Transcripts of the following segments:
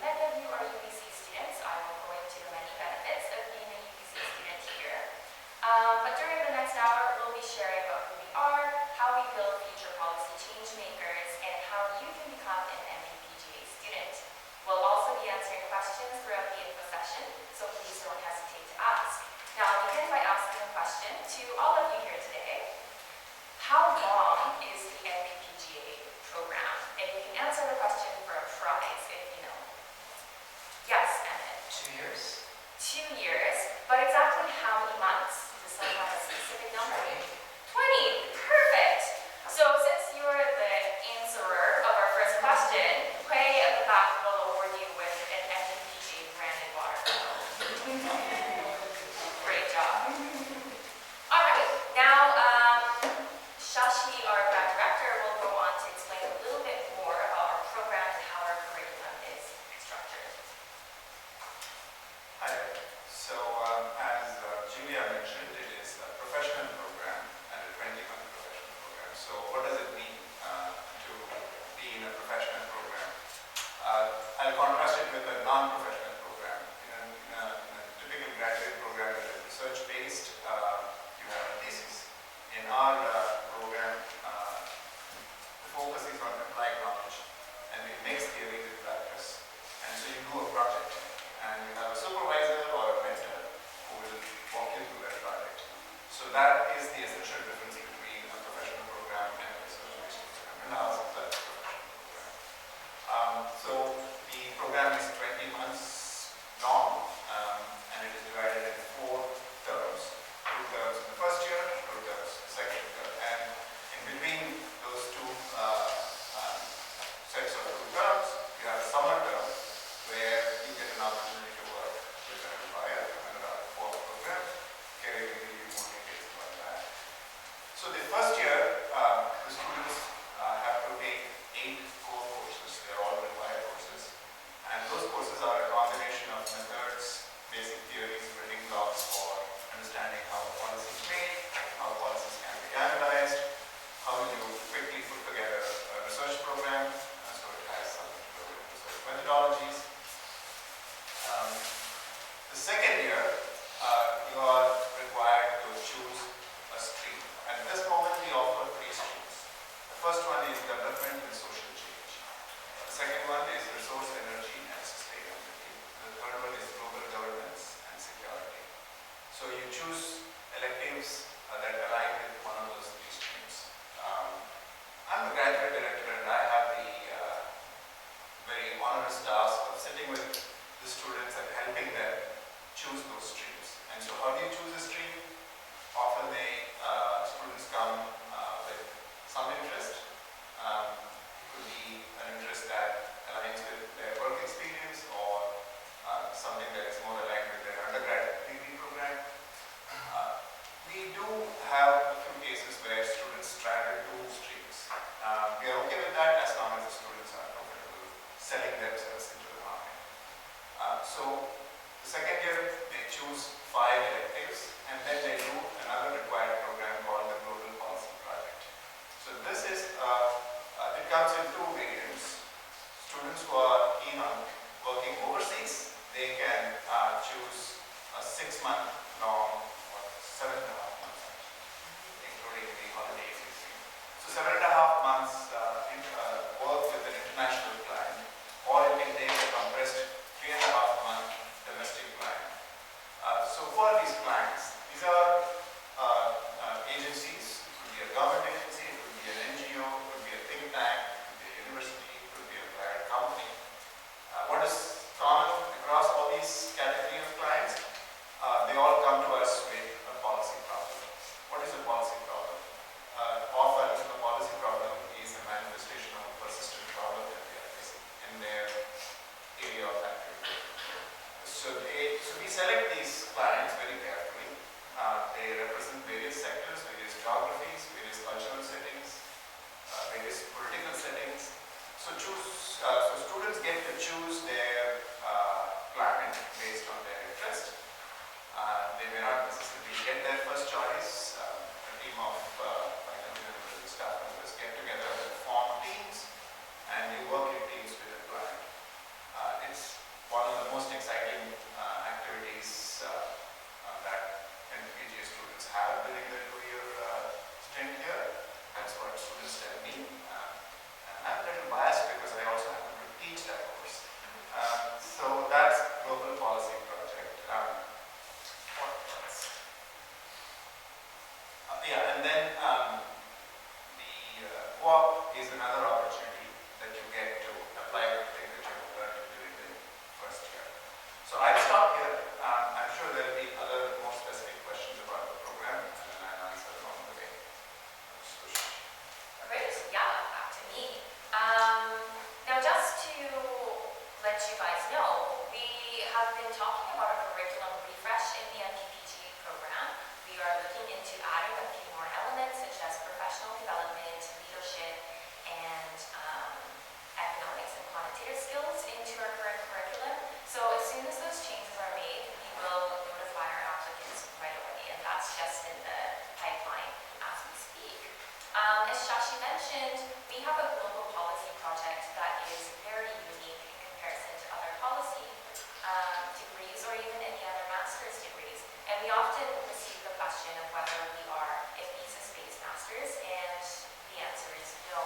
many of you are UBC students, I won't go into the many benefits of being a UBC student here. But during the next hour, we'll be sharing about who we are, how we build future policy change makers, and how you can become an MPPGA student. We'll also be answering questions throughout the info session, so please don't hesitate to ask. Now, I'll begin by asking a question to all of you here today. How long is the MPPGA program? And you can answer the question for a prize if you know. Yes, Emmett? 2 years. 2 years, but exactly how many months? Does someone have a specific number? 20. Perfect. So since you are the answerer of our first question, Quay at the back will award you with an MPPGA branded water bottle. Great job. All right, now Shashi, our grad director, will go on to explain a little bit more about our program and how our curriculum is structured. Hi. So as Julia mentioned, it is a professional program and a 20-month professional program. So what does it mean to be in a professional program? I'll contrast it with a non-professional program. In a typical graduate program that is research-based, you have a thesis. In our program, the focus is on applied knowledge, and we mix theory with practice. And so you do a project, and you have a supervisor or a mentor who will walk you through that project. So that is the essential difference between a professional program and a research-based program. And ours is a professional program. So the program is 20 months long, and it is divided in 4 terms. 2 terms in the first year, 2 terms in the second year. And in between those 2 sets of 2 terms, you have a summer term where you get an opportunity to work with an employer and for a program. Kerry will give you more details about that. So the first year, the students have to take 8 core courses. They are all required courses. And those courses are a combination of methods, basic theories, building blocks for understanding how policy is made, how policies can be analyzed, how you quickly put together a research program, so it has something to do with research methodologies. The second year, you are required to choose a stream. At this moment, we offer 3 streams. The first one is development and social change. The second one is resource, energy, and sustainability. The third one is global governance and security. So you choose electives that align with one of those 3 streams. I'm the graduate director, and I have the very onerous task of sitting with the students and helping them choose those streams. And so how do you choose a stream? Often students come with some interest. It could be an interest that aligns with their work experience or something that is more aligned with their undergraduate degree program. We do have a few cases where students straddle 2 streams. We are okay with that as long as the students are comfortable selling themselves into the market. So the second year, they choose 5 electives, and then they do another required program called the Global Policy Project. So this is, it comes in 2 variants. Students who are keen on working overseas, they can choose a 6-month long or 7.5 months, including the holidays. So 7.5 months work with an international client, or it can take a compressed 3.5 month domestic client. So for these clients, these are agencies. It could be a government agency, it could be an NGO, it could be a think tank, it could be a university, it could be a private company. What is common across all these categories of clients? They all come to us with a policy problem. What is a policy problem? Often a policy problem is a manifestation of a persistent problem that they are facing in their area of activity. So we select these clients very carefully. They represent various sectors, various geographies, various cultural settings, various political settings. So students get to choose their client based one of the most exciting activities that MPPGA students have during their 2-year stint here. That's what students tell me. And I'm a little biased because I also happen to teach that course. So that's Global Policy Project. What else? Yeah, and then the co-op is another opportunity that you get to apply everything that you have learned during the first year. So I'll stop here. I'm sure there will be other more specific questions about the program, and then I'll answer along the way. Great, yeah, back to me. Now just to let you guys know, we have been talking about a curriculum refresh in the MPPGA program. We are looking into adding a few more elements such as professional development, leadership, and economics and quantitative skills into our current curriculum. So as soon as those changes are made, we will notify our applicants right away, and that's just in the pipeline as we speak. As Shashi mentioned, we have a global policy project that is very unique in comparison to other policy degrees or even any other master's degrees. And we often receive the question of whether we are a thesis-based master's, and the answer is no.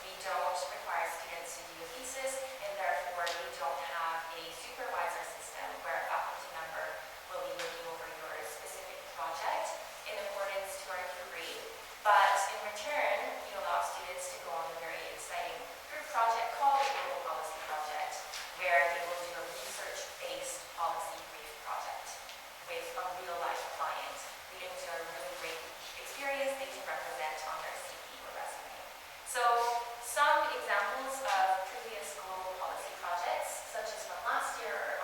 We don't require students to do a thesis, and therefore we don't have a supervisor system where a faculty member will be looking over your specific project in accordance to our degree. But in return, we allow students to go on a very exciting group project called the Global Policy Project, where they will do a research-based policy brief project with a real-life client, leading to a really great experience they can represent on their CV or resume. So some examples of previous global policy projects, such as from last year or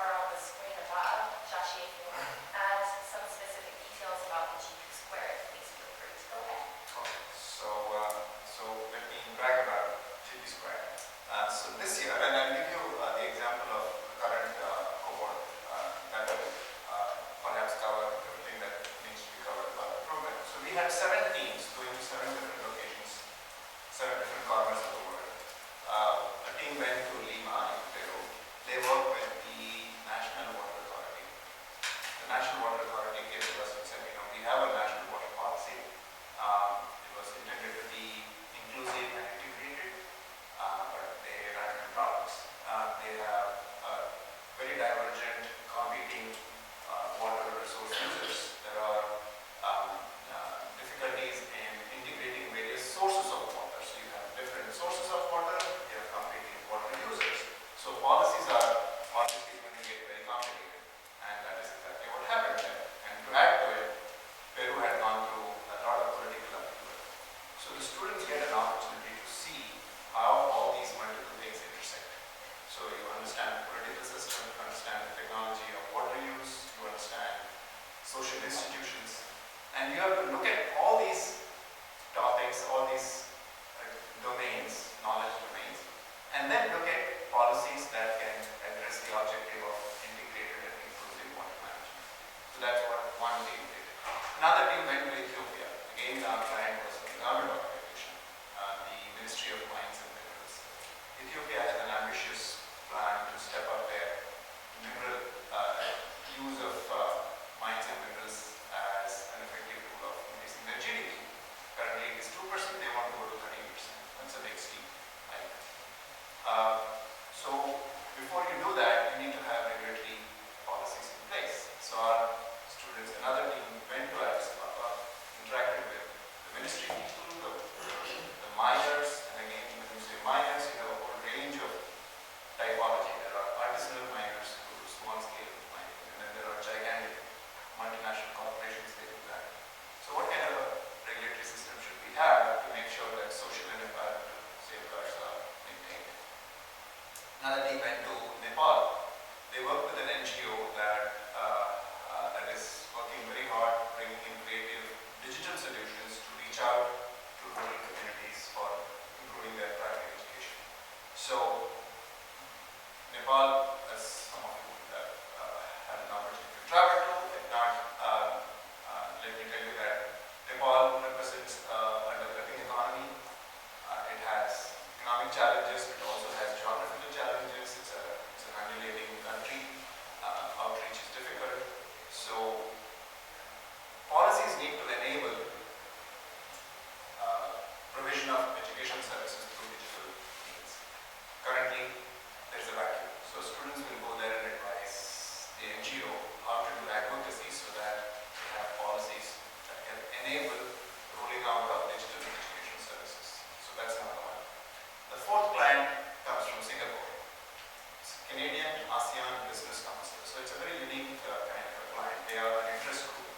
it's a very unique kind of a client. They are an interest group.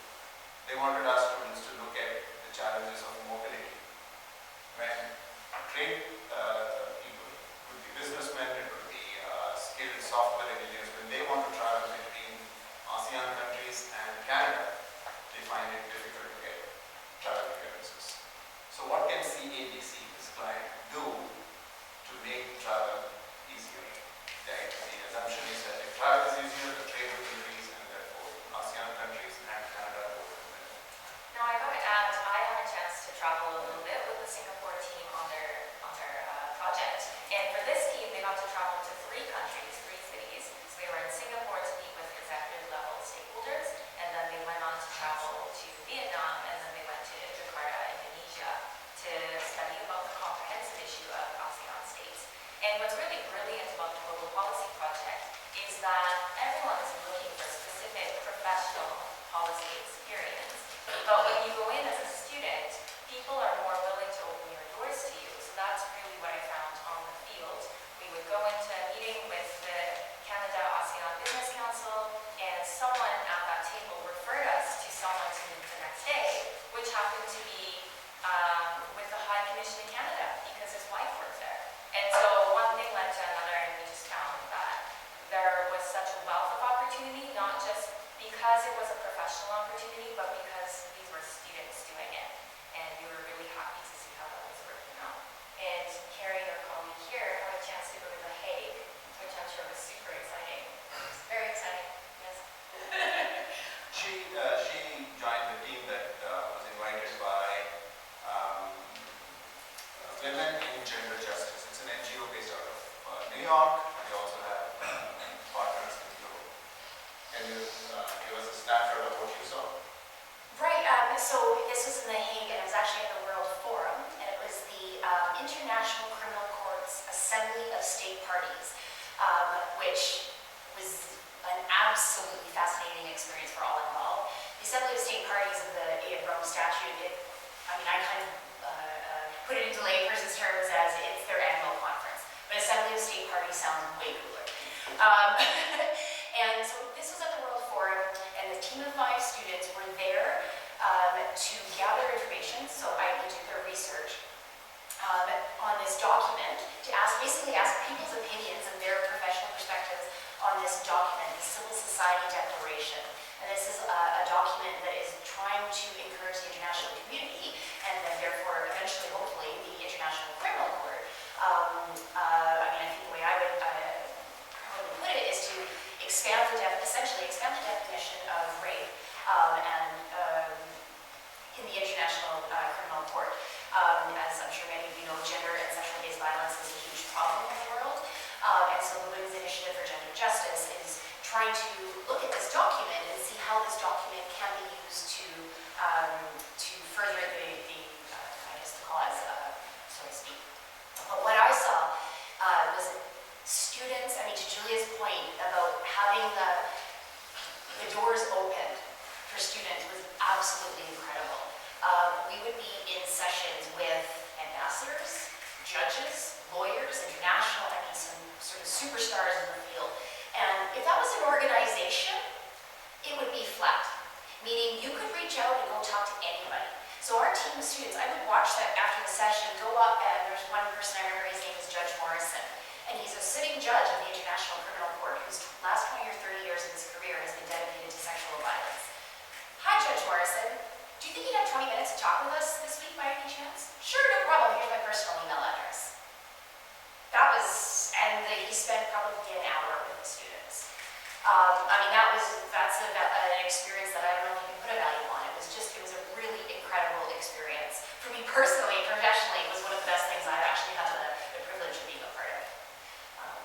They wanted our students to look at the challenges of mobility. When trained people, it could be businessmen, it could be skilled software engineers, when they want to travel between ASEAN countries and Canada, they find it difficult to get travel clearances. So what can CABC, this client, do to make travel easier? The assumption is that if travel is easier, the trade will increase, and therefore ASEAN countries and Canada both will benefit. Now I got to add, I had a chance to travel a little bit with the Singapore team on their project, and for this team, they got to travel to 3 countries, 3 cities. So they were in Singapore to meet with executive level stakeholders, and then they went on to travel to Vietnam, and then they went to Jakarta, Indonesia, to study about the comprehensive issue of ASEAN states. And what's really brilliant about the Global Policy Project is that everyone is looking for specific professional policy experience. But when you go in as a student, people are more willing to open your doors to you. So that's really what I found on the field. We would go into a meeting with the Canada ASEAN Business Council, and someone at that table referred us to someone to meet the next day, which happened to be with the High Commission in Canada, because his wife worked there. And so one thing led to another, and we just found that there was such a wealth of opportunity, not just because it was a professional opportunity, but because these were students doing it. And we were really happy to see how that was working out. And Carrie, our colleague here, had a chance to go to The Hague, which I'm sure was super exciting. Very exciting, yes. She joined the team that was invited by Women in Gender Justice. It's an NGO based out of New York. They also have partners in Europe. Can you give us a snapshot of what you saw? Right, so this was in The Hague, and it was actually at the World Forum, and it was the International Criminal Court's Assembly of State Parties, which was an absolutely fascinating experience for all involved. The Assembly of State Parties of the Rome Statute, I kind of put it into layperson's terms as it's their annual conference, but Assembly of State Parties sounds way cooler. And so this was at the World Forum, and the team of 5 students were there to gather information, so I would do their research on this document, to basically ask people's opinions and their professional perspectives on this document, the Civil Society Declaration. And this is a document that is trying to encourage the international community, and then therefore eventually, hopefully, the International Criminal Court. I think the way I would probably put it is to essentially expand the definition of rape in the International Criminal Court. As I'm sure many of you know, gender and sexual-based violence is a huge problem in the world. And so the Women's Initiative for Gender Justice is trying to look at this document and see how this document can be used to further the cause, so to speak. But what I saw was students, to Julia's point about having the doors open for students was absolutely incredible. We would be in sessions with ambassadors, judges, lawyers, international, some sort of superstars in the field. And if that was an organization, it would be flat, meaning you could reach out and go talk to anybody. So our team of students, I would watch that after the session, go up, and there's one person, I remember his name is Judge Morrison, and he's a sitting judge of the International Criminal Court whose last 20 or 30 years of his career has been dedicated to sexual violence. Hi, Judge Morrison. Do you think you'd have 20 minutes to talk with us this week by any chance? Sure, no problem. Here's my personal email address. He spent probably an hour with the students. That's an experience that I don't know if you can put a value on. It was a really incredible experience. For me personally, professionally, it was one of the best things I've actually had the privilege of being a part of.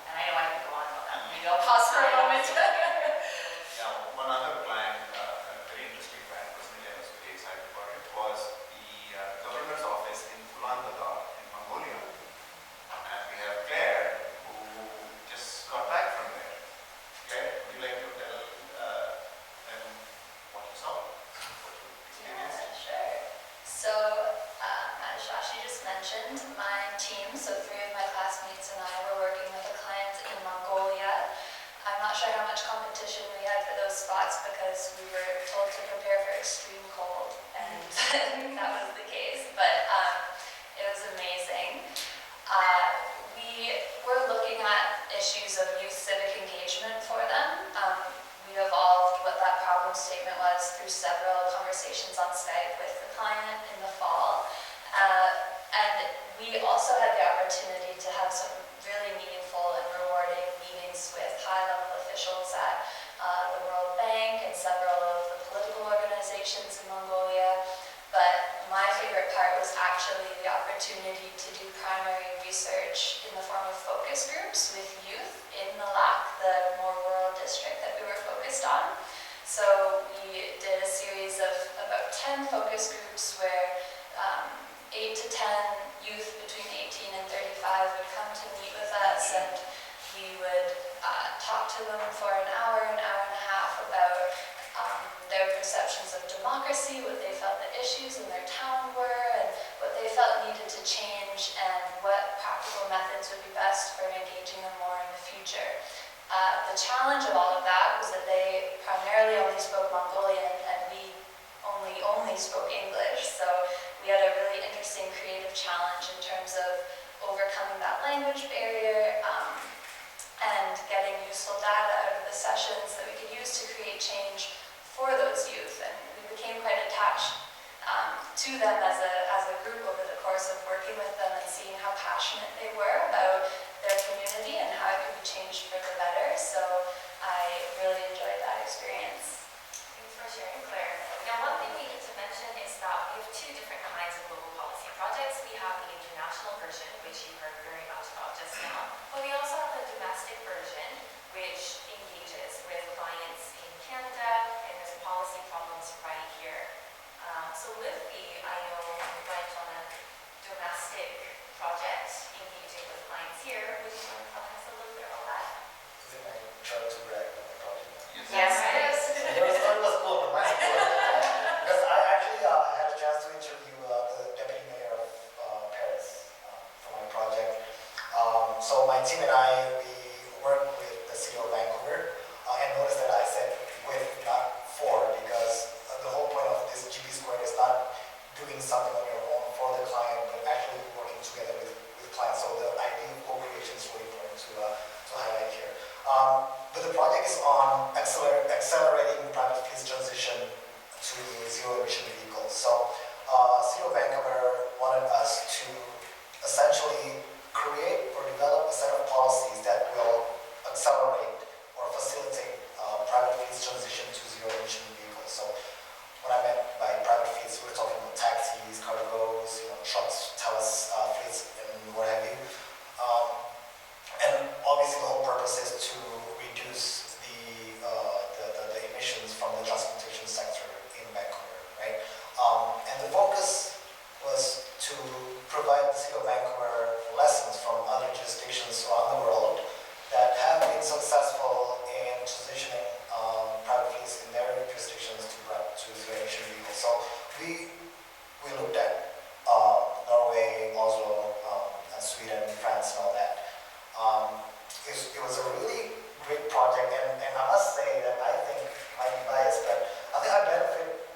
And I know I could go on about that. Maybe I'll pause for a moment. Yeah, one other client, a very interesting client, personally I was very excited about it, was the governor's office in Ulaanbaatar in Mongolia. And we have Claire, who just got back from there. Claire, would you like to tell them what you saw, what you experienced? Yeah, sure. So, as Shashi just mentioned, my team, so not sure how much competition we had for those spots because we were told to prepare for extreme cold, and that was the case, but it was amazing. We were looking at issues of youth civic engagement for them. We evolved what that problem statement was through several conversations on Skype with the client in the fall. And we also had the opportunity to have some really meaningful and rewarding meetings with high-level officials at the World Bank and several of the political organizations in Mongolia. But my favorite part was actually the opportunity to do primary research in the form of focus groups with youth in the LAC, the more rural district that we were focused on. So we did a series of about 10 focus groups where 8 to 10 youth between 18 and 35 would come to meet with us, and we would talk to them for an hour and a half about their perceptions of democracy, what they felt the issues in their town were, and what they felt needed to change, and what practical methods would be best for engaging them more in the future. The challenge of all of that was that they primarily only spoke Mongolian, and we only spoke English, so we had a really interesting creative challenge in terms of overcoming that language barrier and getting useful data out of the sessions that we could use to create change for those youth. And we became quite attached to them as a group over the course of working with them and seeing how passionate they were about their community and how it could be changed for the better. So I really enjoyed that experience. Thanks for sharing, Claire. Now, one thing we need to mention is that we have two different kinds of global policy projects. We have the international version, which you heard very much about just now, but we also have the domestic version, which engages with clients in Canada, and there's policy problems right here. So with I know we went on a domestic project engaging with clients here. Would you want to tell us a little bit about that? Is it my turn to brag on the project? Yes, it is. Your story was cool, but mine's cool. Because I actually had a chance to interview the deputy mayor of Paris for my project. So my team and I, we worked with the city of Vancouver, and notice that I said with, not for, because the whole point of this GP Squared is not doing something on your own for the client, but actually working together with clients. So the idea of co-creation is really important to highlight here. But the project is on accelerating private fleet's transition to zero-emission vehicles. So City of Vancouver wanted us to essentially create or develop a set of policies that will accelerate or facilitate private fleet's transition to zero-emission vehicles. So what I meant by private fleets, we're talking about taxis, cargos, trucks, fleets, and what have you. And obviously the whole purpose is to reduce the emissions from the transportation sector in Vancouver, right? And the focus was to provide the City of Vancouver lessons from other jurisdictions around the world that have been successful in transitioning private fleets in their jurisdictions to zero-emission vehicles. So we looked at Norway, Oslo, and Sweden, France, and all that. It was a really great project, and I must say that I think, I might be biased, but I think I benefit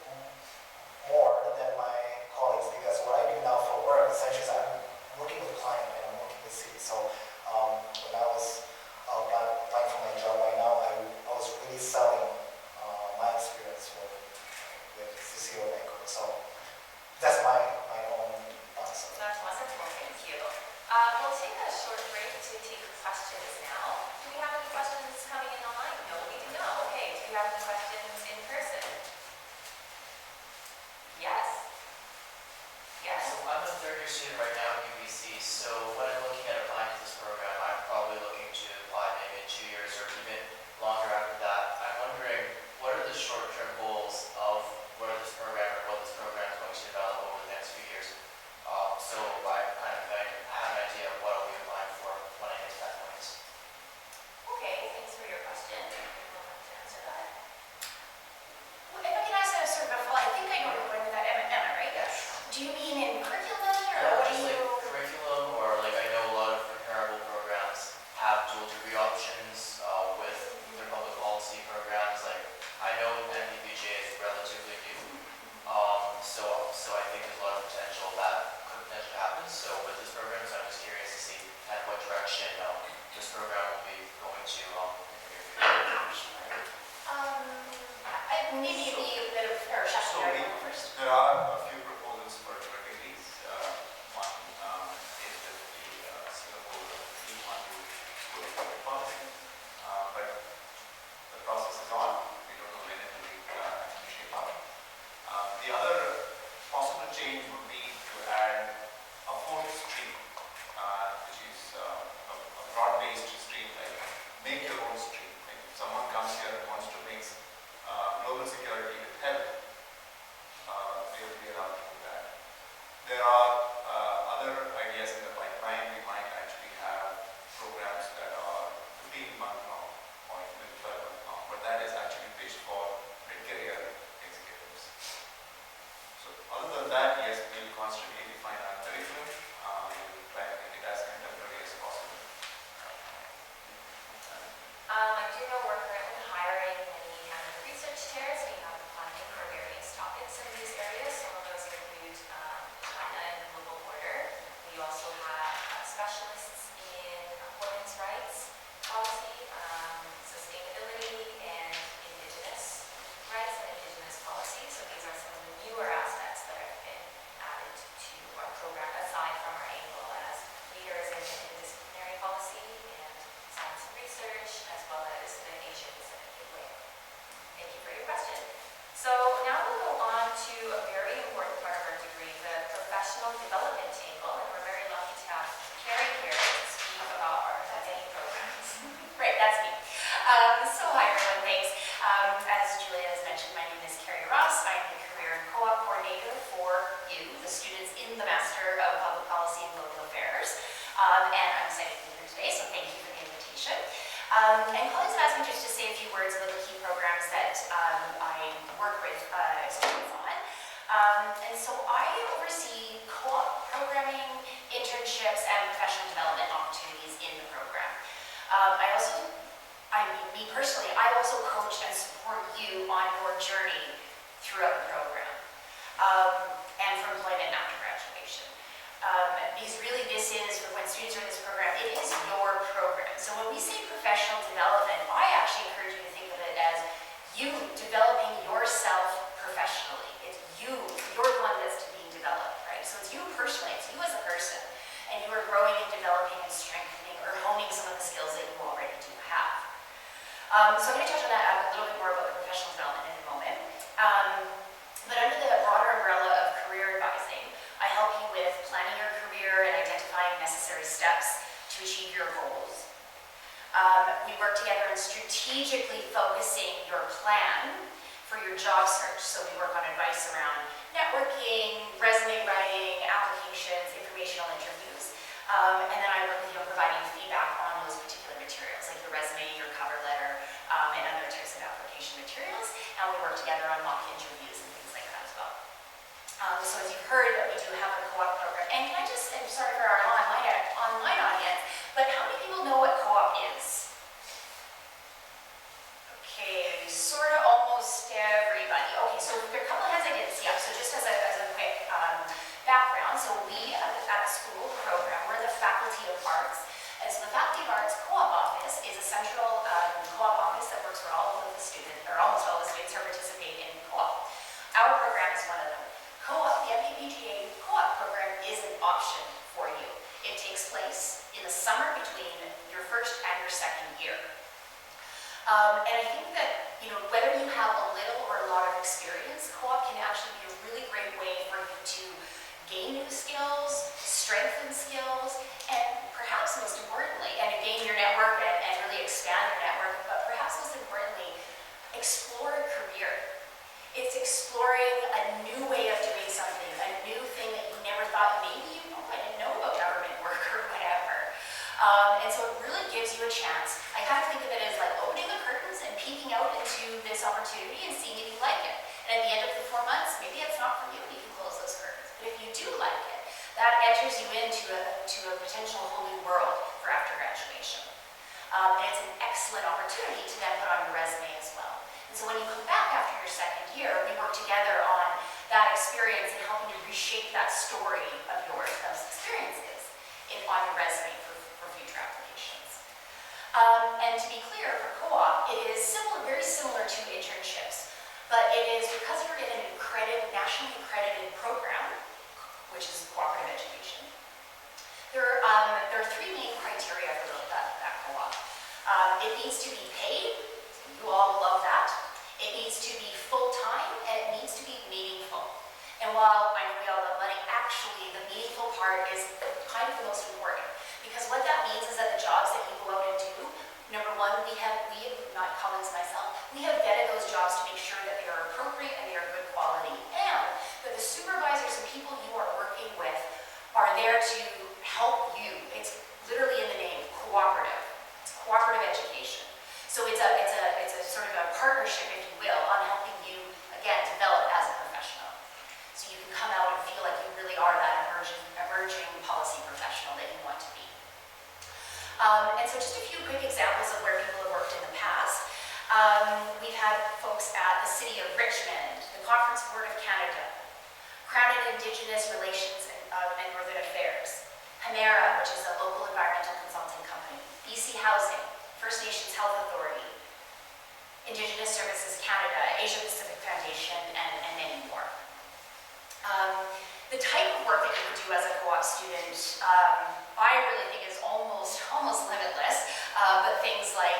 more than my colleagues, because what I do now for work essentially is I'm working with clients and I'm working with cities. So when I was applying for my job right now, I was really selling my experience with the City of Vancouver. So that's my own thoughts. That's wonderful. Thank you. We'll take a short break to take questions now. Do we have any questions coming in online? No, we do not. Okay. Do we have any questions in person? Yes. Yes. So I'm a third year student right now at UBC, so when I'm looking at applying to this program, I'm probably looking to apply maybe in 2 years or even longer after that. I'm wondering, what are the short-term goals of what this program or what this program is going to develop over the next few years? So I kind of have an idea of what I'll be applying for when I get to that point. Okay. Thanks for your question. Anyone want to answer that? Well, if I can ask that sort of a follow, I think I know where you're going with that, Emma, right? Yes. Do you mean in curriculum, or Yeah, what do just you like hi everyone, thanks. As Julia has mentioned, my name is Carrie Ross. I'm the Career and Co-op Coordinator for you, the students in the Master of Public Policy and Global Affairs. And I'm excited to be here today, so thank you for the invitation. And colleagues have asked me just to say a few words about the key programs that I work with students on. And so I oversee co-op programming, internships, and professional development opportunities in the program. Me personally, I also coach and support you on your journey throughout the program and for employment after graduation. Because really this is, for when students are in this program, it is your program. So when we say professional development, I actually encourage you to think of it as you developing yourself professionally. It's you're the one that's being developed, right? So it's you personally, it's you as a person, and you are growing and developing and strengthening or honing some of the skills that you already do have. So I'm going to touch on that a little bit more about the professional development in a moment. But under the broader umbrella of career advising, I help you with planning your career and identifying necessary steps to achieve your goals. We work together in strategically focusing your plan for your job search. So we work on advice around networking, resume writing, applications, informational interviews. And then I work with you on providing feedback on those particular materials, like your resume, your cover letter, and other types of application materials. And we work together on mock interviews and things like that as well. So as you've heard, that we do have a co-op program. And can I just, I'm sorry for our online audience, but how many people know what co-op is? Okay, sort of almost everybody. Okay, so there are a couple of heads I didn't see up. So just as a quick background, so we at the school program, we're the Faculty of Arts. And so the Faculty of Arts Co-op Office is a central co-op office that works for all of the students, or almost all the students who participate in co-op. Our program is one of them. Co-op, the MPPGA co-op program is an option for you. It takes place in the summer between your first and your second year. And I think that, whether you have a little or a lot of experience, co-op can actually be a really great way for you to gain new skills, strengthen skills, and perhaps most importantly, and gain your network and really expand your network, but perhaps most importantly, explore a career. It's exploring a new way of doing something, a new thing that you never thought maybe I didn't know about government work or whatever. And so it really gives you a chance. I kind of think of it as like opening the curtains and peeking out into this opportunity and seeing if you like it. And at the end of the 4 months, maybe it's not for you and you can close those curtains. But if you do like it, that enters you into a potential whole new world for after graduation. And it's an excellent opportunity to then put on your resume as well. And so when you come back after your second year, we work together on that experience and helping to reshape that story of yours, those experiences, on your resume for future applications. And to be clear, for co-op, it is very similar to internships, but it is because you're in an nationally accredited program, which is cooperative education. There are 3 main criteria for that co-op. It needs to be paid, you all love that. It needs to be full-time, and it needs to be meaningful. And while I know we all love money, actually the meaningful part is kind of the most important. Because what that means is that the jobs that you go out and do, number one, we have, not colleagues myself, we have vetted those jobs to make sure that they are appropriate and they are good quality. And that the supervisors and people you are working with are there to help you. It's literally in the name, cooperative. It's cooperative education. So it's a sort of a partnership, if you will, on helping you, again, develop as a professional. So you can come out and feel like you really are that emerging policy professional that you want to be. And so just a few quick examples of where people have worked in the past. We've had folks at the City of Richmond, the Conference Board of Canada, Crown and Indigenous Relations and Northern Affairs, Hemera, which is a local environmental consulting company, BC Housing, First Nations Health Authority, Indigenous Services Canada, Asia Pacific Foundation, and many more. The type of work that you can do as a co-op student, I really think is almost limitless, but things like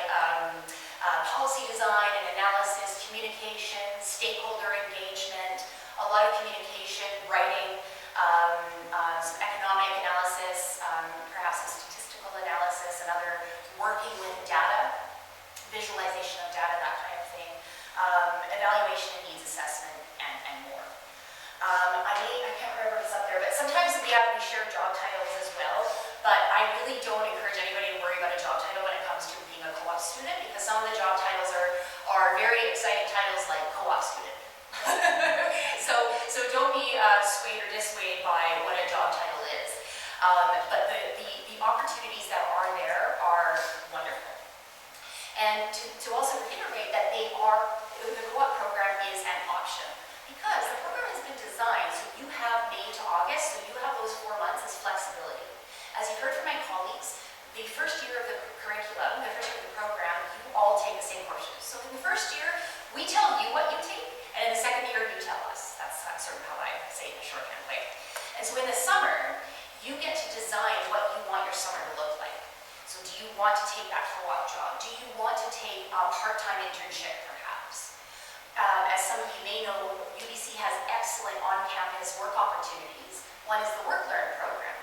policy design and analysis, communication, stakeholder engagement, a lot of communication, writing, some economic analysis, perhaps some statistical analysis, and other working with data, visualization of data very exciting titles like co-op student. So don't be swayed or dissuaded by what a job title is. But the opportunities that are there are wonderful. And to also reiterate that the co-op program is an option, because the program has been designed so you have May to August, so you have those 4 months as flexibility. As you heard from my colleagues, the first year of the curriculum, the first year of the program, you all take the same courses. So in the first year, we tell you what you take, and in the second year, you tell us. That's sort of how I say it in a shorthand way. And so in the summer, you get to design what you want your summer to look like. So do you want to take that co-op job? Do you want to take a part-time internship, perhaps? As some of you may know, UBC has excellent on-campus work opportunities. One is the Work-Learn program.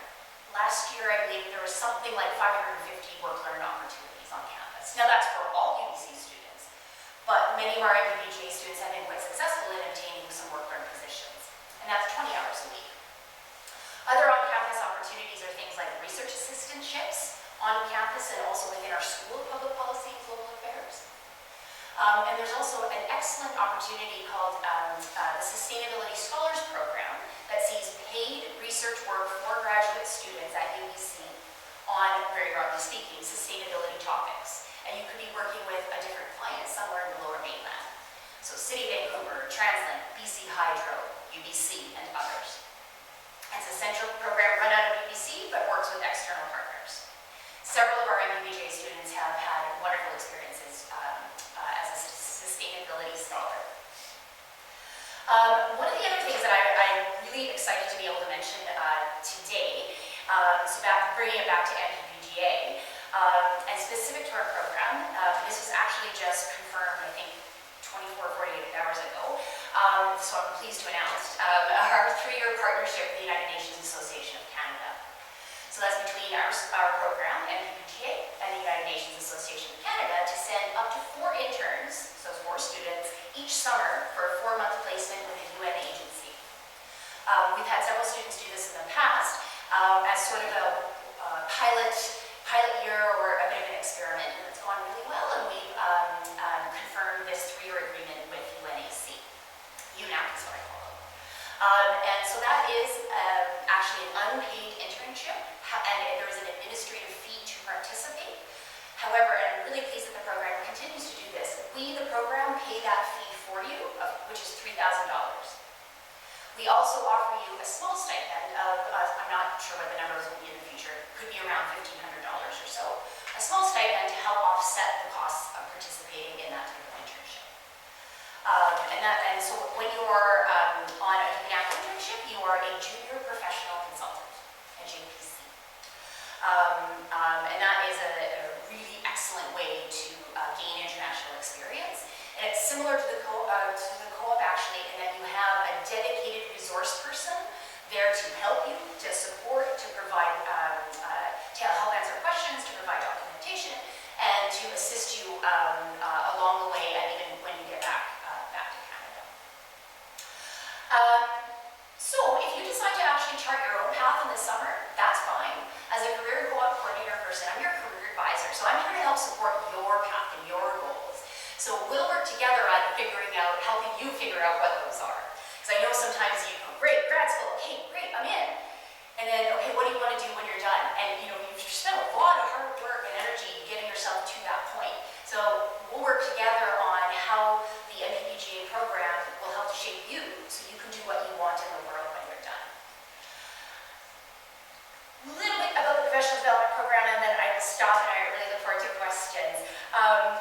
Last year, I believe there was something like 550 Work-Learn opportunities on campus. Now that's for all UBC students, but many of our MPPGA students have been quite successful in obtaining some Work-Learn positions, and that's 20 hours a week. Other on-campus opportunities are things like research assistantships on campus and also within our School of Public Policy and Global Affairs. And there's also an excellent opportunity called the Sustainability Scholars Program that sees paid research work for graduate students at UBC on, very broadly speaking, sustainability topics. And you could be working with a different client somewhere in the Lower Mainland. So City of Vancouver, TransLink, BC Hydro, UBC, and others. It's a central program run out of UBC, but works with external partners. Several of our MPPGA students have had wonderful experiences as a sustainability scholar. One of the other things that I'm really excited to be able to mention today, bringing it back to MPPGA, and specific to our program, this was actually just confirmed, I think, 24, 48 hours ago. So I'm pleased to announce our 3-year partnership with the United Nations Association of Canada. So that's between our program, MPPGA, and the United Nations Association of Canada to send up to 4 interns, so 4 students, each summer for a 4-month placement with a UN agency. We've had several students do this in the past as sort of a pilot year or a bit of an experiment, and it's gone really well, and we've confirmed this 3-year agreement with UNAC. UNAC is what I call it. And so that is actually an unpaid internship, and there is an administrative fee to participate. However, and I'm really pleased that the program continues to do this, we, the program, pay that fee for you, which is $3,000. We also offer you a small stipend of, I'm not sure what the numbers will be in the future, could be around $1,500 or so, a small stipend to help offset the costs of participating in that type of internship. And so when you are on a UNAC internship, you are a junior professional consultant, a JPC. And that is a really excellent way to gain international experience. And it's similar to the co-op actually, in that you have a dedicated resource person there to help you, to support, to provide, to help answer questions, to provide documentation, and to assist you along the way and even when you get back to Canada. So if you decide to actually chart your own path in the summer, that's fine. As a career co-op coordinator person, I'm your career advisor, so I'm here to help support your path and your goals. So we'll work together on helping you figure out what those are. Because I know sometimes you go, great, grad school, okay, great, I'm in. And then, okay, what do you want to do when you're done? And you've spent a lot of hard work and energy getting yourself to that point. So we'll work together on how the MPPGA program will help to shape you so you can do what you want in the world when you're done. A little bit about the professional development program, and then I will stop, and I really look forward to questions.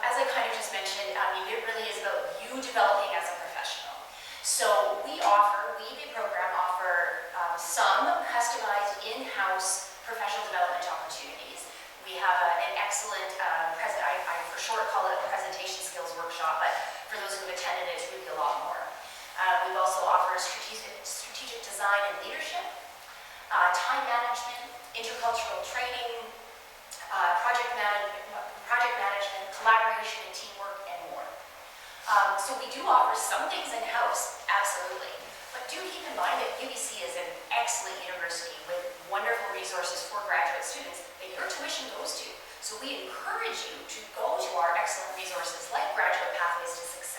As I kind of just mentioned, it really is about you developing as a professional. So we, the program, offer some customized in-house professional development opportunities. We have an excellent, I for short call it a presentation skills workshop, but for those who have attended it, it's really a lot more. We've also offered strategic design and leadership, time management, intercultural training, project management, collaboration and teamwork, and more. So we do offer some things in-house, absolutely. But do keep in mind that UBC is an excellent university with wonderful resources for graduate students that your tuition goes to. So we encourage you to go to our excellent resources like Graduate Pathways to Success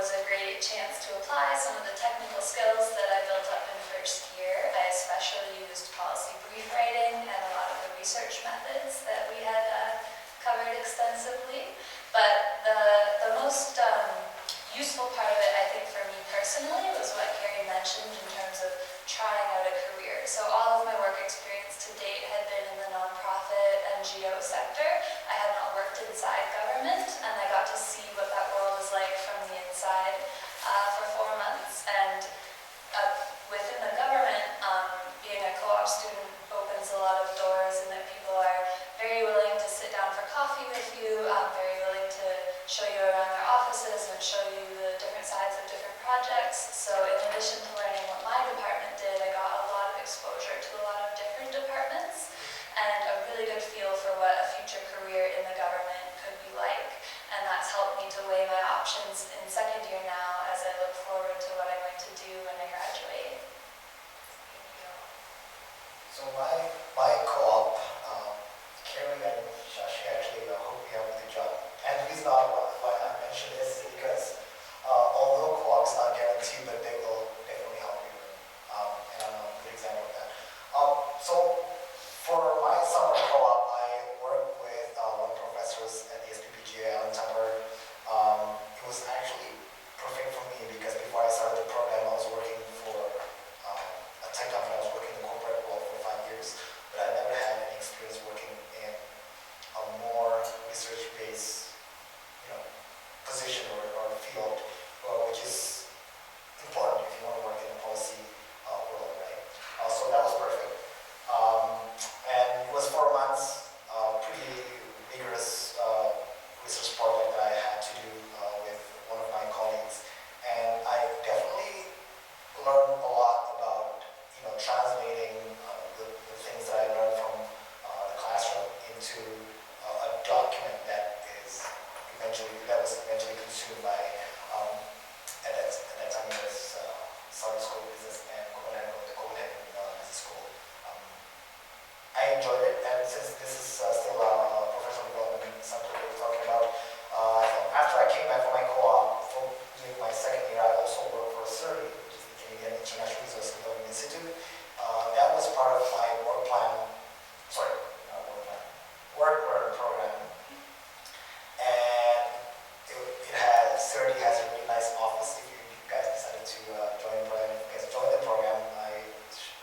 was a great chance to apply some of the technical skills that I built up in first year. I especially used policy brief writing and a lot of the research methods that we had covered extensively. But the most useful part of it, I think, for me personally, was what Carrie mentioned in terms of trying out a career. So all of my work experience to date had been in the nonprofit NGO sector. I had not worked inside government, and I got to see what that world is like from the inside for 4 months. And within the government, being a co-op student opens a lot of doors, and that people are very willing to sit down for coffee with you, very willing to show you around their offices and show you the different sides of different projects. So in addition to learning what my department did, I got a lot of exposure to a lot of different departments and a really good feel for what a future career in the government could be like. And that's helped me to weigh my options in second year now as I look forward to what I'm going to do when I graduate. So my co-op, Carrie and Shashi actually hooked me up with a job. And the reason why I mentioned this is because although co-ops are guaranteed, but they will definitely help you. And I'm a good example of that. So for my summer co-op, I worked with one of the professors at the MPPGA, Untitled. It was actually perfect for me because before I started the program, I was working for a tech company. I was working in the corporate world for 5 years, but I never had any experience working in a more research-based, position or field, which is important if you want to work in the policy world, right? So that was perfect. And it was 4 months, pretty vigorous research project that I had to do with one of my colleagues. And I definitely learned a lot about, translating the things that I learned from the classroom into a document that was eventually consumed by, at that time it was Southern School of Business and Copenhagen Business School. I enjoyed it, and since this is still a professional development center that we're talking about, after I came back from my co-op, during my second year, I also worked for CERDI, which is the Canadian International Resource Development Institute. That was part of my work plan, work program. And CERDI has a really nice office. If you guys decided to join the program, I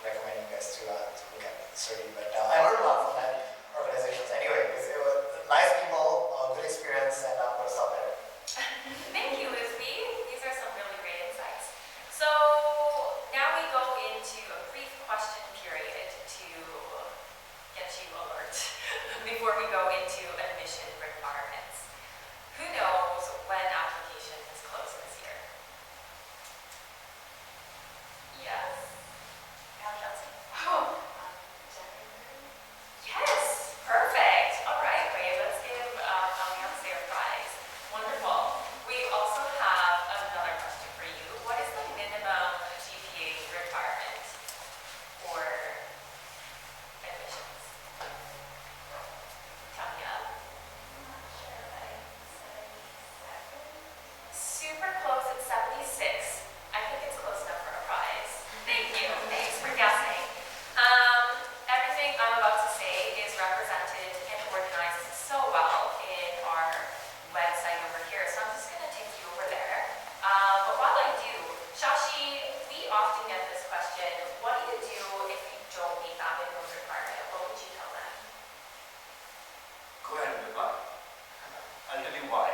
recommend you guys to look at CERDI. But I learned a lot from that organization. Anyway, it was nice people, good experience, and I'm going to stop there. Thank you, Lizzie. These are some really great insights. So now we go into a brief question period to get you alert before we go into admission requirements. Who knows when applications close this year? Yes. Al Johnson? Oh. Yes, perfect. All right, Ray, let's give Allianz their prize. Wonderful. We also have another question for you. What is the minimum GPA requirement for admissions? Tanya? Super close at 76. I think it's close enough for a prize. Thank you. Thanks for guessing. Everything I'm about to say is represented and organized so well in our website over here, so I'm just going to take you over there. But while I do, Shashi, we often get this question, what do you do if you don't meet that minimum requirement? What would you tell them? Go ahead and apply. I'll tell you why.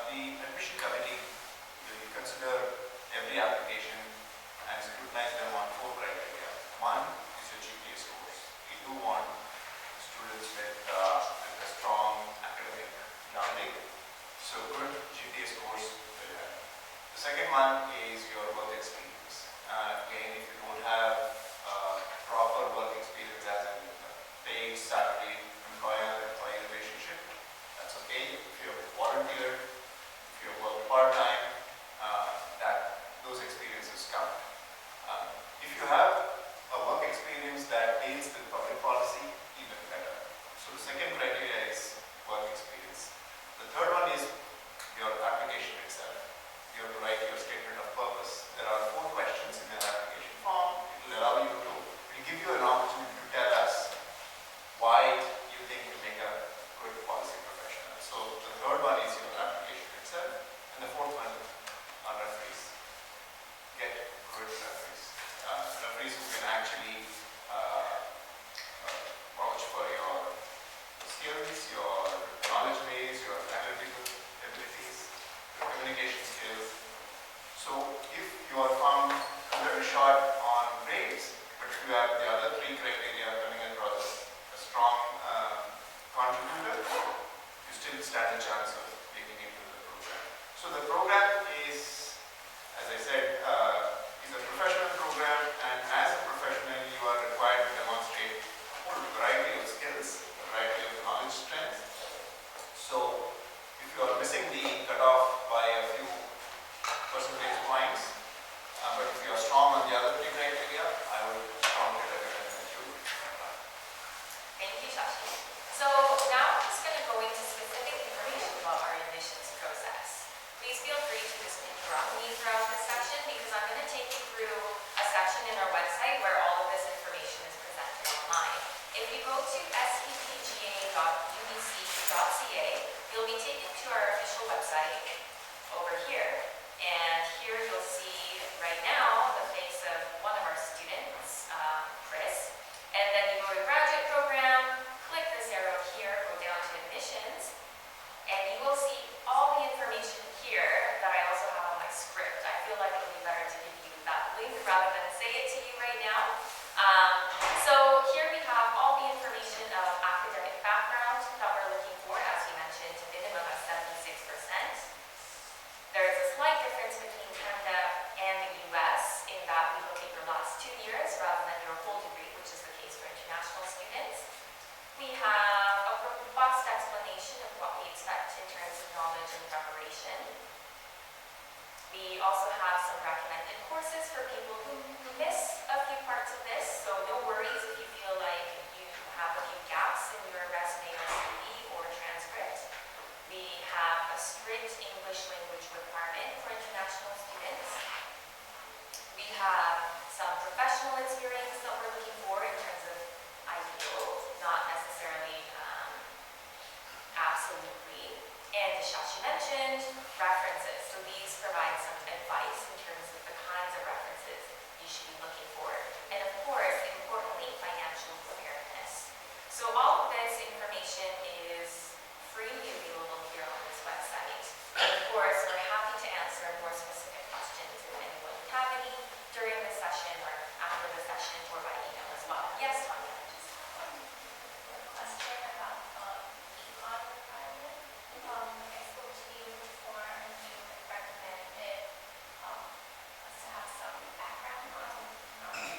The admission committee will consider every application and scrutinize them on 4 criteria. One is your GPA scores. We do want students with a strong academic grounding, so good GPA scores will help. The second one is your work experience. Again, if you don't have proper work experience as in paid salary employer-employee relationship, that's okay. If you have volunteered, if you have worked part-time, those experiences count. If you have a work experience that deals with public policy, even better. So the second criteria is work experience. The third one is your application itself. You have to write third one is your application itself. And the fourth one are referees. Get good referees. Referees who can actually vouch for your skills, your knowledge base, your analytical abilities, your communication skills. So if you are found a little short on grades, but if you have the other three criteria coming across a strong contributor, you still stand a chance of getting into the program. So the program is, as I said, is a professional program, and as a professional you are required to demonstrate a whole variety of skills, a variety of knowledge strengths. So if you are missing the cutoff by a few percentage points, but if you are strong on the other three criteria, I would strongly recommend that you apply. Thank you, Shashi. So now I'm just going to go into specific information about our admissions process. Please feel free to just interrupt me throughout this section because I'm going to take you through a section in our website where all of this information is presented online. If you go to sppga.ubc.ca, you'll be taken to our official website over here. And here you'll see right now the face of one of our students, Chris. And then you go to graduate program, click this arrow here, go down to admissions, and you will see all the information here that I also have on my script. I feel like it'll be better to give you that link rather than say it to you right now. So here we have all the information of academic background that we're looking for, as we mentioned, a minimum of 76%. There is a slight difference between Canada and the US in that we look at your last 2 years rather than your whole degree, which is the case for international students. We have a robust explanation of what we expect in terms of knowledge and preparation. We also have some recommended courses for people who miss a few parts of this, so no worries if you feel like you have a few gaps in your resume or CV or transcript. We have a strict English language requirement for international students. We have some professional experience that we're looking for in terms of ideal, not necessarily absolutely. And as Shashi mentioned, references. So these provide some advice in terms of the kinds of references you should be looking for. And of course, importantly, financial preparedness. So all of this information is freely available here on this website. And of course, we're happy to answer more specific questions if anyone would have any during the session or after the session or by email as well. Yes, Tanya? Question about econ requirement. I spoke to you before and you recommended us to have some background on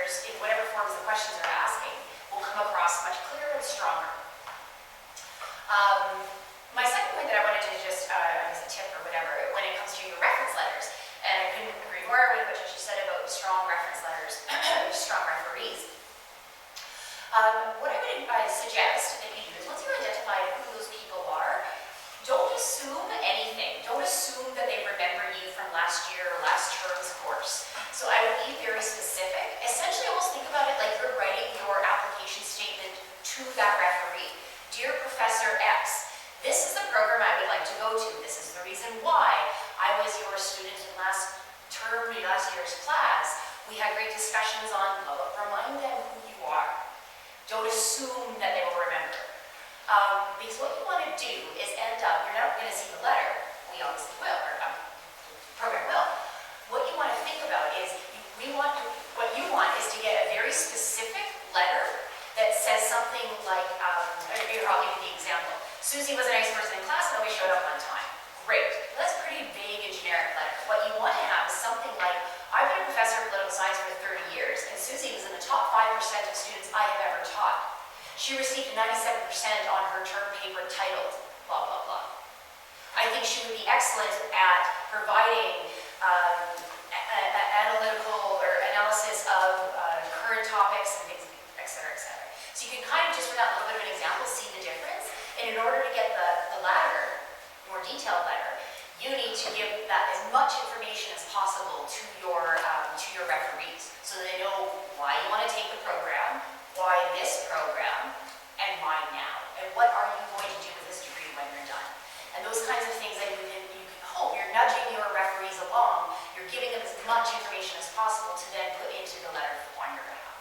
answers, in whatever forms the questions are asking, will come across much clearer and stronger. My second point that I wanted to just, as a tip or whatever, when it comes to your reference letters, and I couldn't agree more with what she said about strong reference letters, strong referees. What I would suggest that you do is once you identify who those people are, don't assume anything. Don't assume that they remember you from last year or last term's course. So I would be very specific. Essentially, almost think about it like you're writing your application statement to that referee. Dear Professor X, this is the program I would like to go to. This is the reason why I was your student in last term, last year's class. We had great discussions on blah, blah. Remind them who you are. Don't assume that they will remember. Because what you want to do is end up, you're not going to see the letter. We obviously will, or the program will. What you want to think about is, what you want is to get a very specific letter that says something like, here, I'll give you the example. Susie was a nice person in class and always showed up on time. Great. That's a pretty vague and generic letter. What you want to have is something like, I've been a professor of political science for 30 years, and Susie was in the top 5% of students I have ever taught. She received 97% on her term paper titled blah, blah, blah. I think she would be excellent at providing analytical or analysis of current topics and things, et cetera, et cetera. So you can kind of just, with that little bit of an example, see the difference. And in order to get the latter, more detailed letter, you need to give that as much information as possible to your referees so that they know why you want to take the program, why this program, and why now, and what are you going to do with this degree when you're done. And those kinds of things that you can hope you're nudging your referees along, you're giving them as much information as possible to then put into the letter on your behalf.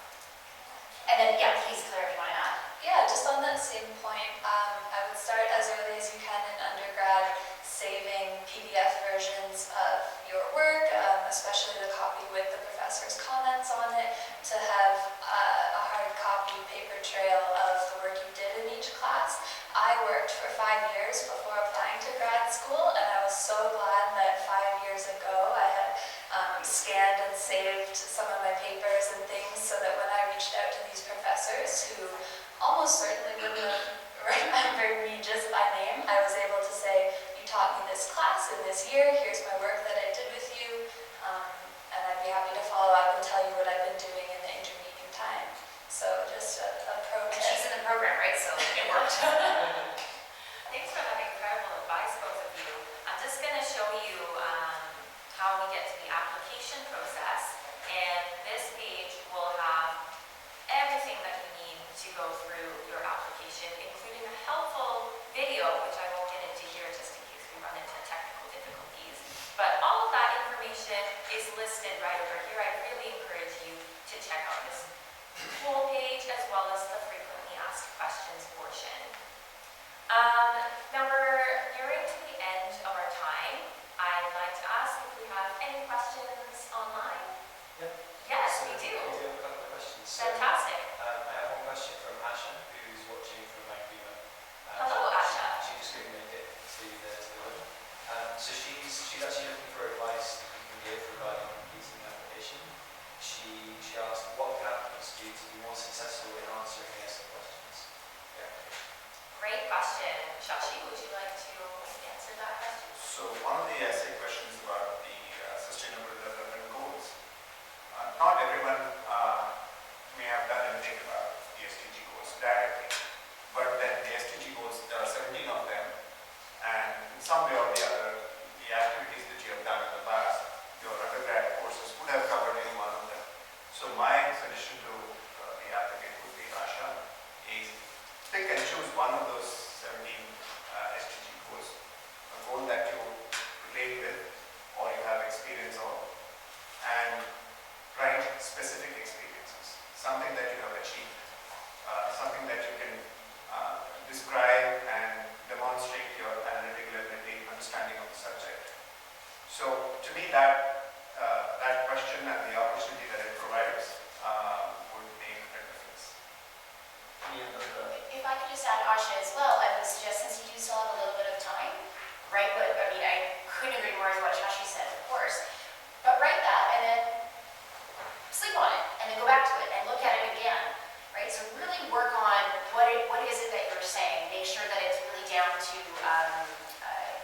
And then, yeah, please, Claire, if you want to add. Yeah, just on that same point, I would start as early as you can in undergrad, saving PDF versions of your work, especially the copy with the professor's comments on it, to have a hard copy paper trail of the work you did in each class. I worked for 5 years before applying to grad school, and I was so glad that 5 years ago I had scanned and saved some of my papers and things so that when I reached out to these professors who almost certainly wouldn't have remembered me just by name, I was able to say, you taught me this class in this year, here's my work that I did with you, and I'd be happy to follow up and tell you what I've been doing in the intervening time. So just a pro tip. And she's in the program, right? So it worked. Thanks for that incredible advice, both of you. I'm just going to show you how we get to the application process, and this page will have everything that you need to go through your application, including a helpful video, which I won't get into here just in case we run into technical difficulties. But all of that information is listed right over here. I really encourage you to check out this whole page as well as the frequently asked questions portion. Now we're nearing to the end of our time. I'd like to ask if we have any questions online. Yep. Yes, So we do. We have a couple of questions. So, Fantastic. I have one question from Asha, who's watching from Vancouver. Hello, Asha. She just couldn't make it to the room. So she's actually looking for advice that you can give regarding completing the application. She asked, what categories do you to be more successful in answering the essay questions? Yeah. Great question. Shashi, would you like to answer that question? So one of the essay questions about the sustainable development goals. Not everyone may have done anything about the SDG goals directly, but then the SDG goals, there are 17 of them, and in some way or the other, the activities that you have done in the past, your undergrad courses would have covered any one of them. So my suggestion to the applicant would be, Asha, is pick and choose one of those 17 SDG goals, a goal that you relate with or you have experience of, and write specific experiences, something that you have achieved, something that you can describe and demonstrate your analytical ability, understanding of the subject. So to me that question and the opportunity that it provides would make a difference. If I could just add, Asha, as well, I would suggest, since you do still have a little bit of time, write what, I couldn't agree more with what Shashi said, of course, but write that and then sleep on it and then go back to it.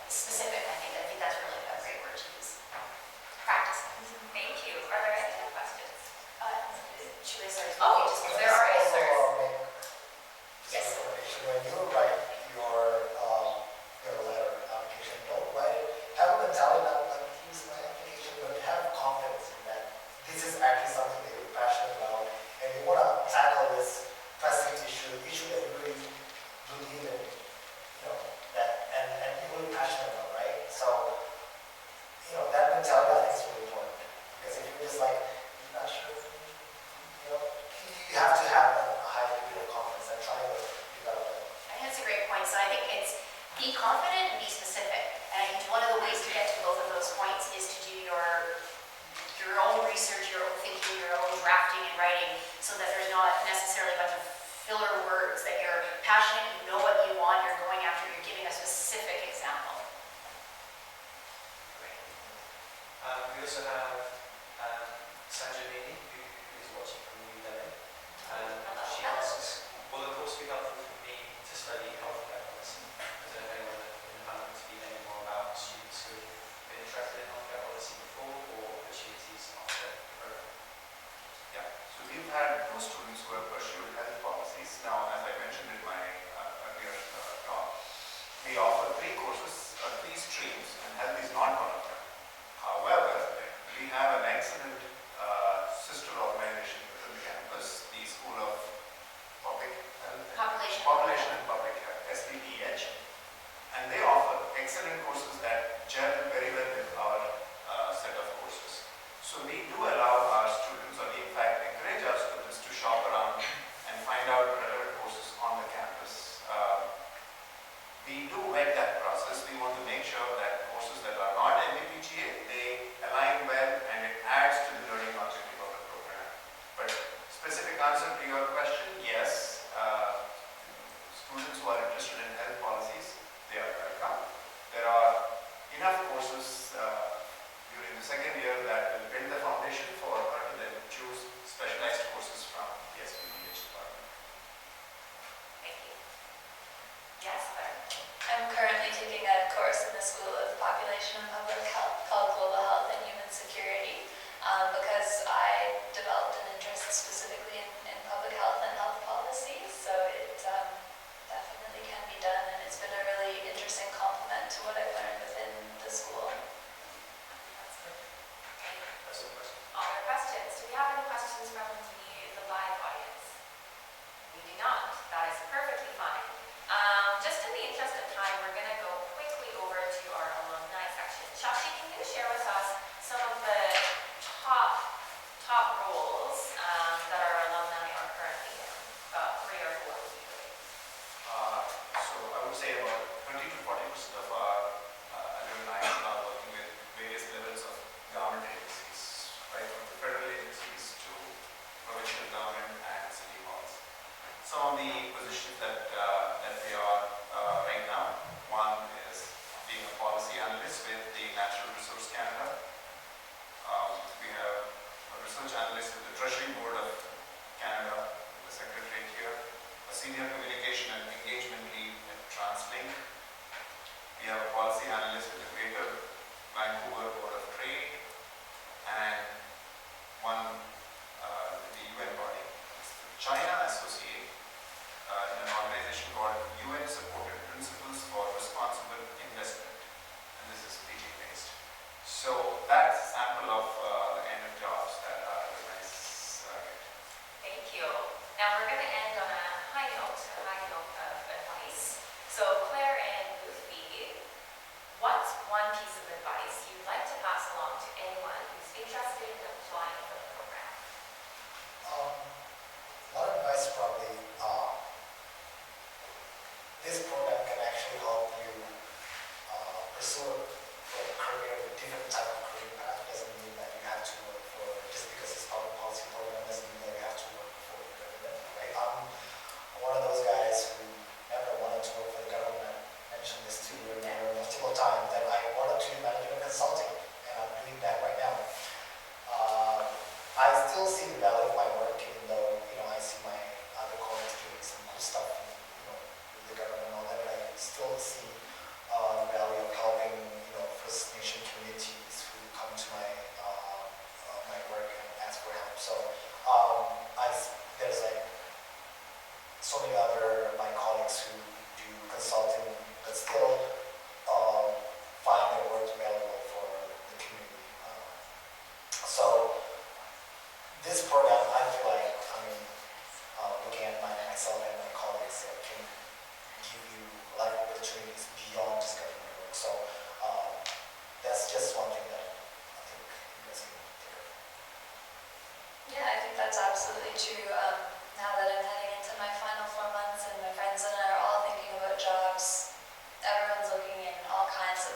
specific. I think that's really a great word to use. Practice. Thank you. Are there any other questions? Should I start? Oh, Just if there are answers. Yes. When you write your letter application, don't write it, have a mentality that like here's my application, but have confidence in that this is actually something that you're passionate about and you want to tackle this pressing issue that you really believe in, that and you're really passionate about, right? So, that mentality I think is really important because if you're just like, you're not sure, you have to have a high degree of confidence and try to develop it. I think that's a great point. So I think it's be confident and be specific. And I think one of the ways to get to both of those points is to do your own research, your own thinking, your own drafting and writing, so that there's not necessarily a bunch of filler words, that you're passionate, you know what you want, you're going after, you're giving a specific example. We also have Sandra Meany, who is watching from New Delhi. She asks, will the course be helpful for me to study healthcare policy? I don't know whether in the panel to be any more about students who have been interested in healthcare policy before or opportunities after the program. Yeah, so we've had 2 students who have pursued health policies. Now, as I mentioned in my earlier talk, we offer 3 courses, 3 streams, and health is not one of them. However, we have an excellent sister organization within the campus, the School of Public Health, Population and Public Health, SPPH, and they offer excellent courses that gel very well with our set of courses. So we do allow our students, or in fact encourage our students to shop around and find out relevant courses on the campus. We do vet that process. We want to make sure that courses that are not MPPGA, they align well and it adds to the learning objective of the program. But specific answer to your question, yes, students who are interested in health policies, they are welcome. There are enough courses during the second year that will build the foundation for them to choose specialized courses from the SPPH department. Thank you. Yes, Claire? I'm currently taking a course in the School of Population and Public Health called Global Health and Human Security because I developed an interest specifically in public health and health policy, so it definitely can be done, and it's been a really interesting complement to what I've learned within the school. That's all the question. Other questions? Do we have any questions from the live audience? We do not. That is perfectly fine. Just in the interest of time, we're going to go quickly over to our alumni section. Shakshi, can you share with us some of the top roles that our alumni are currently in? About 3 or 4 would be great. So I would say about 30 to 40% of our alumni are working with various levels of government agencies, right from the federal agencies to provincial government and city halls. Some of the positions that we are right now, one is being a policy analyst with the Natural Resource Canada. We have a research analyst with the Treasury Board of Canada, the secretary here, a senior communication and engagement lead at TransLink. We have a policy analyst with the Greater Vancouver Board of Trade, and one with the UN body, China Associate, in an organization called UN Supported Principles for Responsible Investment, and this is PG based. So that's a sample of the kind of jobs that our alumni get. Thank you. Now we're going to end on a high note of advice. So Claire and Ruthie, what's one piece of advice you'd like to pass along to anyone who's interested in applying for the program? One advice probably, this program can actually help you pursue a career with different type of career path. Doesn't mean that you have to work for, just because it's public policy program doesn't mean that you have to work for the government, right? I'm one of those guys who never wanted to work for the government. I mentioned this to you multiple times that I wanted to do management consulting, and I'm doing that right now. I still see the value of my work, even though I see my other colleagues doing some cool stuff, with the government and all that. But I still see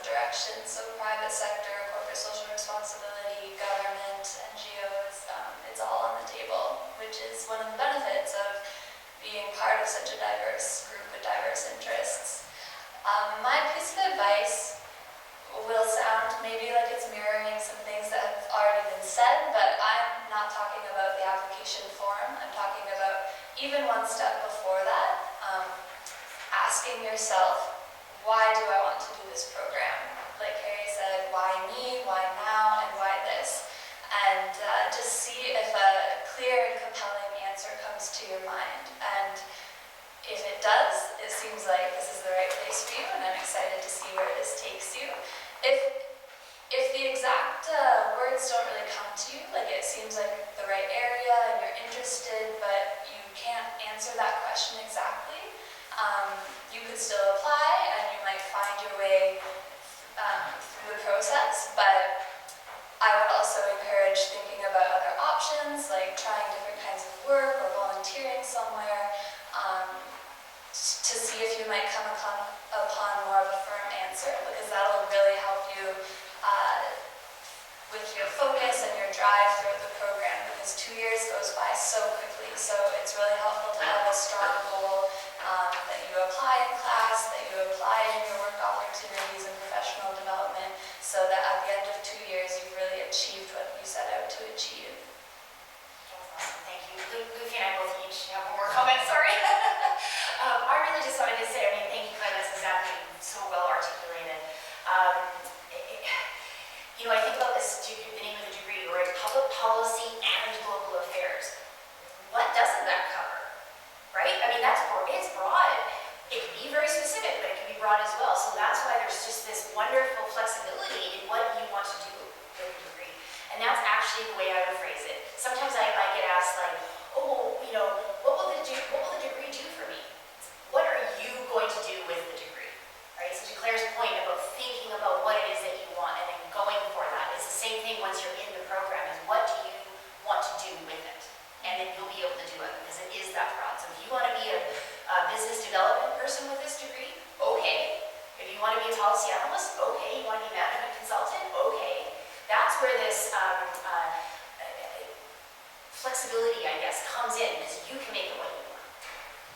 directions. So private sector, corporate social responsibility, government, NGOs, it's all on the table, which is one of the benefits of being part of such a diverse group with diverse interests. My piece of advice will sound maybe like it's mirroring some things that have already been said, but I'm not talking about the application form. I'm talking about even one step before that, asking yourself, why do I want to do this program? Like Harry said, why me, why now, and why this? And just see if a clear and compelling answer comes to your mind. And if it does, it seems like this is the right place for you, and I'm excited to see where this takes you. If the exact words don't really come to you, like it seems like the right area and you're interested, but you can't answer that question exactly, you could still apply and you might find your way through the process. But I would also encourage thinking about other options, like trying different kinds of work or volunteering somewhere, to see if you might come upon more of a firm answer, because that'll really help you with your focus and your drive throughout the program, because 2 years goes by so quickly. So it's really helpful to have a strong goal that you apply in class, that you apply in your work opportunities and professional development, so that at the end of 2 years you've really achieved what you set out to achieve. That's awesome, thank you. Lucy and I both each have one more comment, sorry. I really just wanted to say, thank you, Claire, that's exactly so well articulated. I think about this, the name of the degree, right? Public Policy and Global Affairs. What doesn't that cover, right? It's broad. It can be very specific, but it can be broad as well. So that's why there's just this wonderful flexibility in what you want to do with your degree. And that's actually the way I would phrase it. Sometimes I get asked like, oh, what will the degree do for me? What are you going to do with the degree, right? So to Claire's point about thinking about what it is that you want and then going for that, it's the same thing once you're in the program, is what do you want to do with it? And then you'll be able to do it, because it is that broad. So if you want to be a business development person with this degree, okay. If you want to be a policy analyst, okay. You want to be a management consultant, okay. That's where this flexibility, I guess, comes in, because you can make it what you want.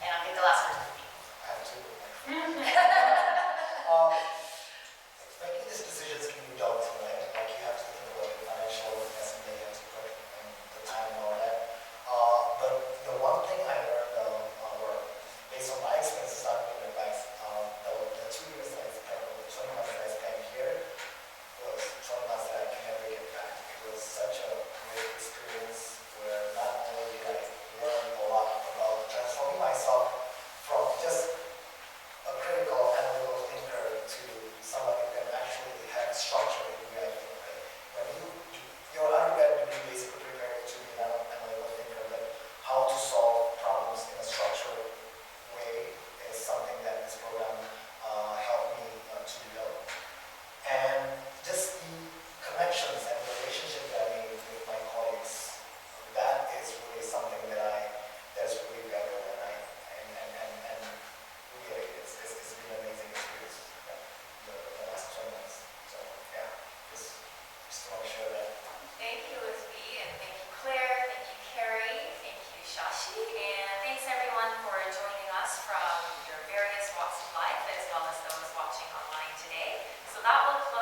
And I'll get the last person to be. Absolutely. Making these decisions can be daunting, right? Like you have to think about the financial investment you have to put and the time and all that. But the one thing I learned, or based on my experiences, not really advice, the 2 years that I spent, or the 20 months that I spent here, was 20 months that I can never get back. It was such a great experience where not only did I learn a lot about transforming myself from just a critical analytical thinker to somebody who can actually have structure in the way I think, right? When your undergrad degree basically prepared you to be an analytical thinker, but how to solve problems in a structured way is something that this program helped me to develop. And just the connections and relationship that I made with my colleagues, that is really something that's really valuable, and really it's been an amazing experience the last 20 months. So yeah, just want to share that. Thank you, Elizabeth, and thank you, Claire, thank you, Carrie, thank you, Shashi, and thanks everyone for joining us from your various walks of life, as well as those watching online today. So that will close